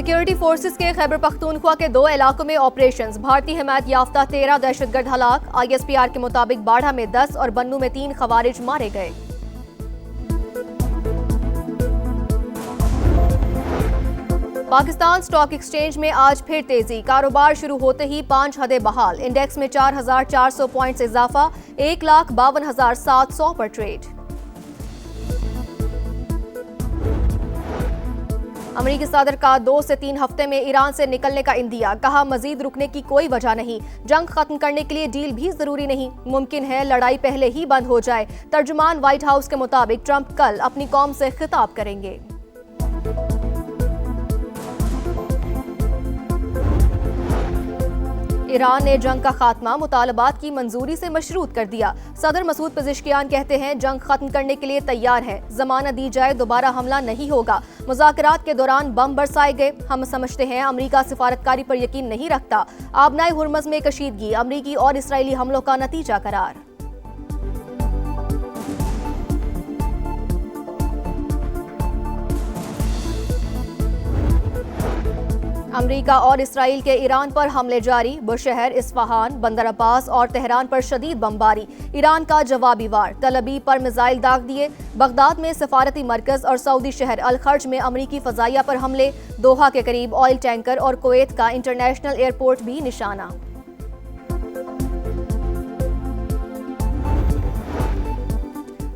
Security forces کے خیبر پختونخوا کے 2 علاقوں میں آپریشنز، بھارتی حمایت یافتہ 13 دہشت گرد ہلاک۔ ISPR کے مطابق باڑھا میں 10 اور بنوں میں 3 خوارج مارے گئے۔ پاکستان اسٹاک ایکسچینج میں آج پھر تیزی، کاروبار شروع ہوتے ہی 5 حدیں بحال، انڈیکس میں 4,400 پوائنٹس اضافہ، 1,52,700 پر ٹریڈ۔ امریکی صدر کا 2 سے 3 ہفتے میں ایران سے نکلنے کا اندیہ، کہا مزید رکنے کی کوئی وجہ نہیں، جنگ ختم کرنے کے لیے ڈیل بھی ضروری نہیں، ممکن ہے لڑائی پہلے ہی بند ہو جائے۔ ترجمان وائٹ ہاؤس کے مطابق ٹرمپ کل اپنی قوم سے خطاب کریں گے۔ ایران نے جنگ کا خاتمہ مطالبات کی منظوری سے مشروط کر دیا۔ صدر مسعود پزشکیان کہتے ہیں جنگ ختم کرنے کے لیے تیار ہے، ضمانت دی جائے دوبارہ حملہ نہیں ہوگا۔ مذاکرات کے دوران بم برسائے گئے، ہم سمجھتے ہیں امریکہ سفارتکاری پر یقین نہیں رکھتا۔ آبنائے ہرمز میں کشیدگی، امریکی اور اسرائیلی حملوں کا نتیجہ قرار۔ امریکہ اور اسرائیل کے ایران پر حملے جاری، بشہر، اصفہان، بندر عباس اور تہران پر شدید بمباری، ایران کا جوابی وار، تل ابیب پر میزائل داغ دیے، بغداد میں سفارتی مرکز اور سعودی شہر الخرج میں امریکی فضائیہ پر حملے، دوحہ کے قریب آئل ٹینکر اور کویت کا انٹرنیشنل ایئرپورٹ بھی نشانہ۔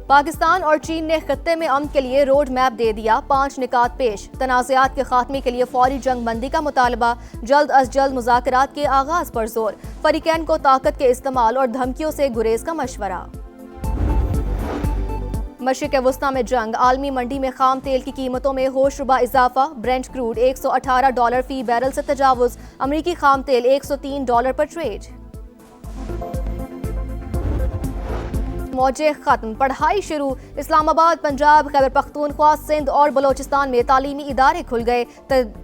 پاکستان اور چین نے خطے میں امن کے لیے روڈ میپ دے دیا، 5 نکات پیش، تنازعات کے خاتمے کے لیے فوری جنگ بندی کا مطالبہ، جلد از جلد مذاکرات کے آغاز پر زور، فریقین کو طاقت کے استعمال اور دھمکیوں سے گریز کا مشورہ۔ مشرق وسطی میں جنگ، عالمی منڈی میں خام تیل کی قیمتوں میں ہوش ربا اضافہ، برنٹ کروڈ $118 فی بیرل سے تجاوز، امریکی خام تیل $103 پر ٹریڈ۔ موجیں ختم، پڑھائی شروع، اسلام آباد، پنجاب، خیبر پختونخوا، سندھ اور بلوچستان میں تعلیمی ادارے کھل گئے،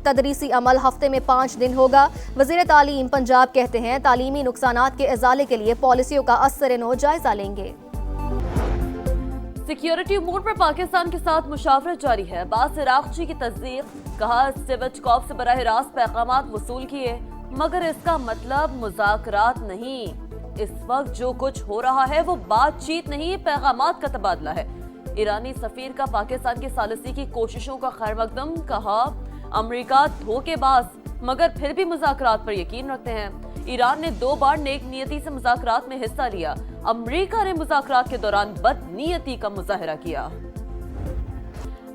تدریسی عمل ہفتے میں 5 دن ہوگا۔ وزیر تعلیم پنجاب کہتے ہیں تعلیمی نقصانات کے ازالے کے لیے پالیسیوں کا ازسر نو جائزہ لیں گے۔ سیکیورٹی امور پر پاکستان کے ساتھ مشاورت جاری ہے، عباس عراقچی کی تصدیق، کہا سیوچکوف سے براہ راست پیغامات وصول کیے، مگر اس کا مطلب مذاکرات نہیں۔ اس وقت جو کچھ ہو رہا ہے وہ بات چیت نہیں، پیغامات کا تبادلہ ہے۔ ایرانی سفیر کا پاکستان کی ثالثی کی کوششوں کا خیر مقدم، کہا امریکہ دھوکے باز مگر پھر بھی مذاکرات پر یقین رکھتے ہیں۔ ایران نے 2 بار نیک نیتی سے مذاکرات میں حصہ لیا، امریکہ نے مذاکرات کے دوران بد نیتی کا مظاہرہ کیا۔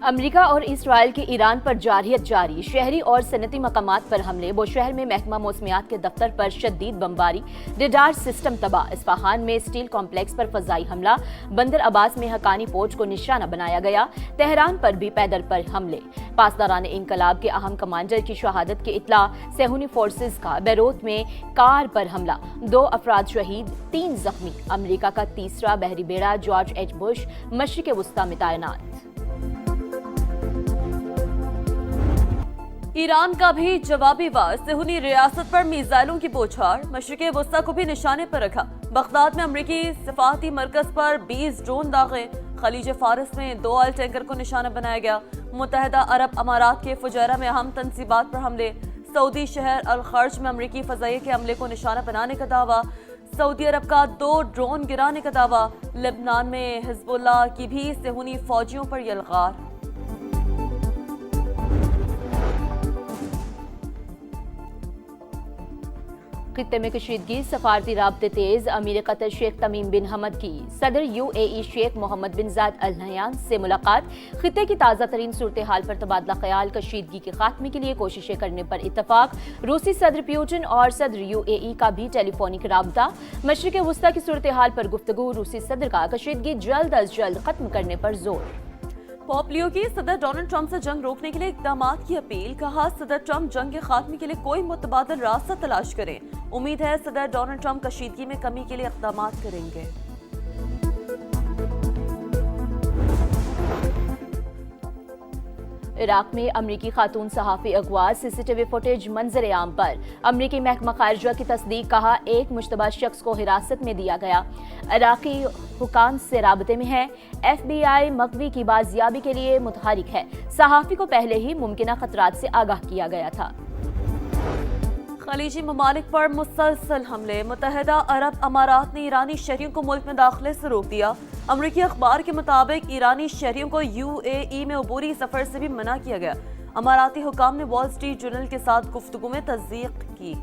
امریکہ اور اسرائیل کی ایران پر جارحیت جاری، شہری اور صنعتی مقامات پر حملے، بوشہر میں محکمہ موسمیات کے دفتر پر شدید بمباری، ریڈار سسٹم تباہ، اصفہان میں اسٹیل کمپلیکس پر فضائی حملہ، بندر عباس میں حقانی پوچھ کو نشانہ بنایا گیا، تہران پر بھی پیدل پر حملے، پاسداران انقلاب کے اہم کمانڈر کی شہادت کی اطلاع، صہیونی فورسز کا بیروت میں کار پر حملہ، 2 افراد شہید، 3 زخمی، امریکہ کا تیسرا بحری بیڑا جارج ایچ بش مشرق وسطی میں تعینات۔ ایران کا بھی جوابی وار، صہیونی ریاست پر میزائلوں کی بوچھار، مشرق وسطی کو بھی نشانے پر رکھا، بغداد میں امریکی سفارتی مرکز پر 20 ڈرون داغے، خلیج فارس میں 2 آئل ٹینکر کو نشانہ بنایا گیا، متحدہ عرب امارات کے فجیرہ میں اہم تنصیبات پر حملے، سعودی شہر الخرج میں امریکی فضائیہ کے عملے کو نشانہ بنانے کا دعویٰ، سعودی عرب کا 2 ڈرون گرانے کا دعویٰ، لبنان میں حزب اللہ کی بھی صہیونی فوجیوں پر یلغار۔ خطے میں کشیدگی، سفارتی رابطے تیز، امیر قطر شیخ تمیم بن حمد کی صدر UAE شیخ محمد بن زاید ال نہیان سے ملاقات، خطے کی تازہ ترین صورتحال پر تبادلہ خیال، کشیدگی کے خاتمے کے لیے کوششیں کرنے پر اتفاق، روسی صدر پیوٹن اور صدر UAE کا بھی ٹیلی فونک رابطہ، مشرق وسطی کی صورتحال پر گفتگو، روسی صدر کا کشیدگی جلد از جلد ختم کرنے پر زور۔ پوپ لیو کی صدر ڈونلڈ ٹرمپ سے جنگ روکنے کے لیے اقدامات کی اپیل، کہا صدر ٹرمپ جنگ کے خاتمے کے لیے کوئی متبادل راستہ تلاش کریں، امید ہے صدر ڈونلڈ ٹرمپ کشیدگی میں کمی کے لیے اقدامات کریں گے۔ عراق میں امریکی خاتون صحافی اغوا، سی ٹی وی فوٹیج منظر عام پر، امریکی محکمہ خارجہ کی تصدیق، کہا ایک مشتبہ شخص کو حراست میں دیا گیا، عراقی حکام سے رابطے میں ہے، ایف بی آئی مغوی کی بازیابی کے لیے متحرک ہے، صحافی کو پہلے ہی ممکنہ خطرات سے آگاہ کیا گیا تھا۔ خلیجی ممالک پر مسلسل حملے، متحدہ عرب امارات نے ایرانی شہریوں کو ملک میں داخلے سے روک دیا، امریکی اخبار کے مطابق ایرانی شہریوں کو یو اے ای میں عبوری سفر سے بھی منع کیا گیا، اماراتی حکام نے وال سٹریٹ جرنل کے ساتھ گفتگو میں تصدیق کی۔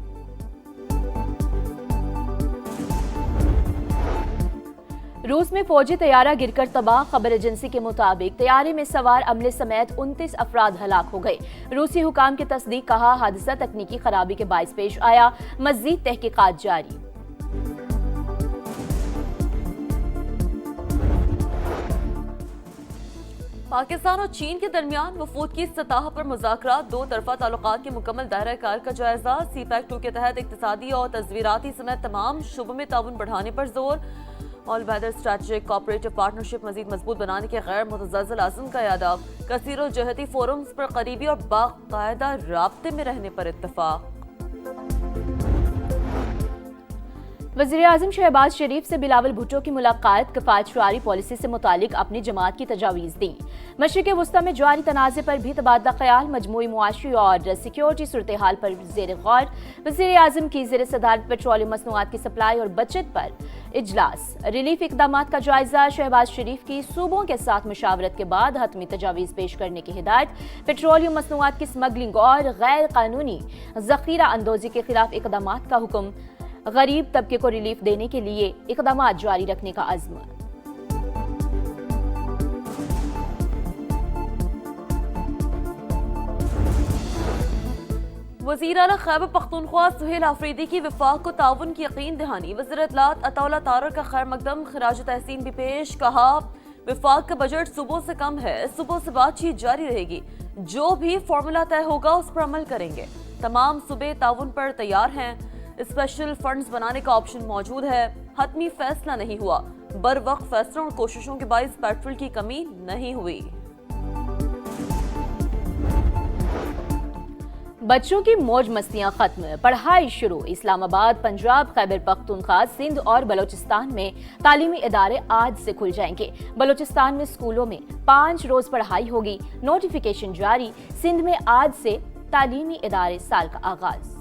روس میں فوجی طیارہ گر کر تباہ، خبر ایجنسی کے مطابق طیارے میں سوار عملے سمیت 29 افراد ہلاک ہو گئے، روسی حکام کی تصدیق، کہا حادثہ تکنیکی خرابی کے باعث پیش آیا، مزید تحقیقات جاری۔ پاکستان اور چین کے درمیان وفود کی سطح پر مذاکرات، دو طرفہ تعلقات کے مکمل دائرہ کار کا جائزہ، سی پیک 2 کے تحت اقتصادی اور تصویراتی سمیت تمام شعبوں میں تعاون بڑھانے پر زور، آل ویدر اسٹریٹجک کوآپریٹو پارٹنرشپ مزید مضبوط بنانے کے غیر متزلزل عزم کا اعادہ، کثیر الجہتی فورمز پر قریبی اور باقاعدہ رابطے میں رہنے پر اتفاق۔ وزیراعظم شہباز شریف سے بلاول بھٹو کی ملاقات، کفایت شعاری پالیسی سے متعلق اپنی جماعت کی تجاویز دی، مشرق وسطی میں جاری تنازع پر بھی تبادلہ خیال، مجموعی معاشی اور سیکیورٹی صورتحال پر زیر غور، وزیراعظم کی زیر صدارت پیٹرولیم مصنوعات کی سپلائی اور بچت پر اجلاس، ریلیف اقدامات کا جائزہ، شہباز شریف کی صوبوں کے ساتھ مشاورت کے بعد حتمی تجاویز پیش کرنے کی ہدایت، پیٹرولیم مصنوعات کی سمگلنگ اور غیر قانونی ذخیرہ اندوزی کے خلاف اقدامات کا حکم، غریب طبقے کو ریلیف دینے کے لیے اقدامات جاری رکھنے کا عزم۔ وزیر اعلیٰ خیبر پختونخوا سہیل آفریدی کی وفاق کو تعاون کی یقین دہانی، وزیر اطلاعات عطا اللہ تارڑ کا خیر مقدم، خراج تحسین بھی پیش، کہا وفاق کا بجٹ صوبوں سے کم ہے، صوبوں سے بات چیت جاری رہے گی، جو بھی فارمولا طے ہوگا اس پر عمل کریں گے، تمام صوبے تعاون پر تیار ہیں، اسپیشل فنڈز بنانے کا آپشن موجود ہے، حتمی فیصلہ نہیں ہوا، بر وقت فیصلوں اور کوششوں کے باعث پیٹرول کی کمی نہیں ہوئی۔ بچوں کی موج مستیاں ختم، پڑھائی شروع، اسلام آباد، پنجاب، خیبر پختونخوا، سندھ اور بلوچستان میں تعلیمی ادارے آج سے کھل جائیں گے، بلوچستان میں اسکولوں میں 5 روز پڑھائی ہوگی، نوٹیفیکیشن جاری، سندھ میں آج سے تعلیمی ادارے سال کا آغاز۔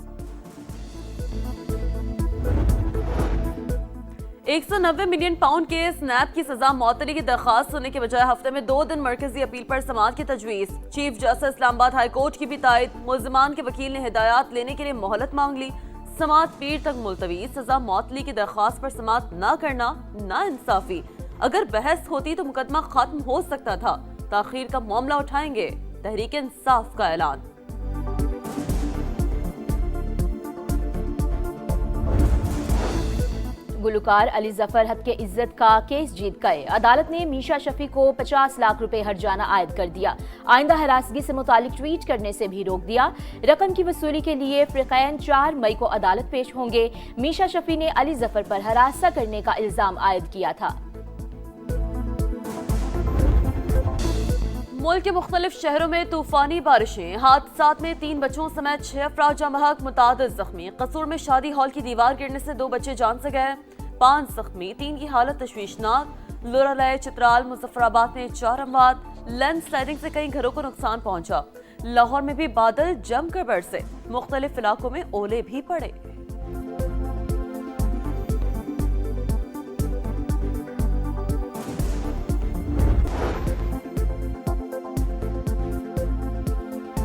190 ملین پاؤنڈ کے سنیپ کی سزا معطلی کی درخواست سننے کے بجائے ہفتے میں 2 دن مرکزی اپیل پر سماعت کی تجویز، چیف جسٹس اسلام آباد ہائی کورٹ کی بھی تائید، ملزمان کے وکیل نے ہدایات لینے کے لیے مہلت مانگ لی، سماعت پیر تک ملتوی، سزا معطلی کی درخواست پر سماعت نہ کرنا نا انصافی، اگر بحث ہوتی تو مقدمہ ختم ہو سکتا تھا، تاخیر کا معاملہ اٹھائیں گے، تحریک انصاف کا اعلان۔ گلوکار علی ظفر حق کے عزت کا کیس جیت گئے، عدالت نے میشا شفیع کو 50 لاکھ روپے ہرجانہ عائد کر دیا، آئندہ ہراسگی سے متعلق ٹویٹ کرنے سے بھی روک دیا، رقم کی وصولی کے لیے فریقین 4 مئی کو عدالت پیش ہوں گے، میشا شفیع نے علی ظفر پر ہراساں کرنے کا الزام عائد کیا تھا۔ ملک کے مختلف شہروں میں طوفانی بارشیں، حادثات میں 3 بچوں سمیت 6 افراد جاں بحق، متعدد زخمی، قصور میں شادی ہال کی دیوار گرنے سے 2 بچے جان سے گئے، 5 زخمی، 3 کی حالت تشویشناک، لورالائے، چترال، مظفر آباد میں 4 اموات، لینڈ سلائڈنگ سے کئی گھروں کو نقصان پہنچا، لاہور میں بھی بادل جم کر برسے، مختلف علاقوں میں اولے بھی پڑے۔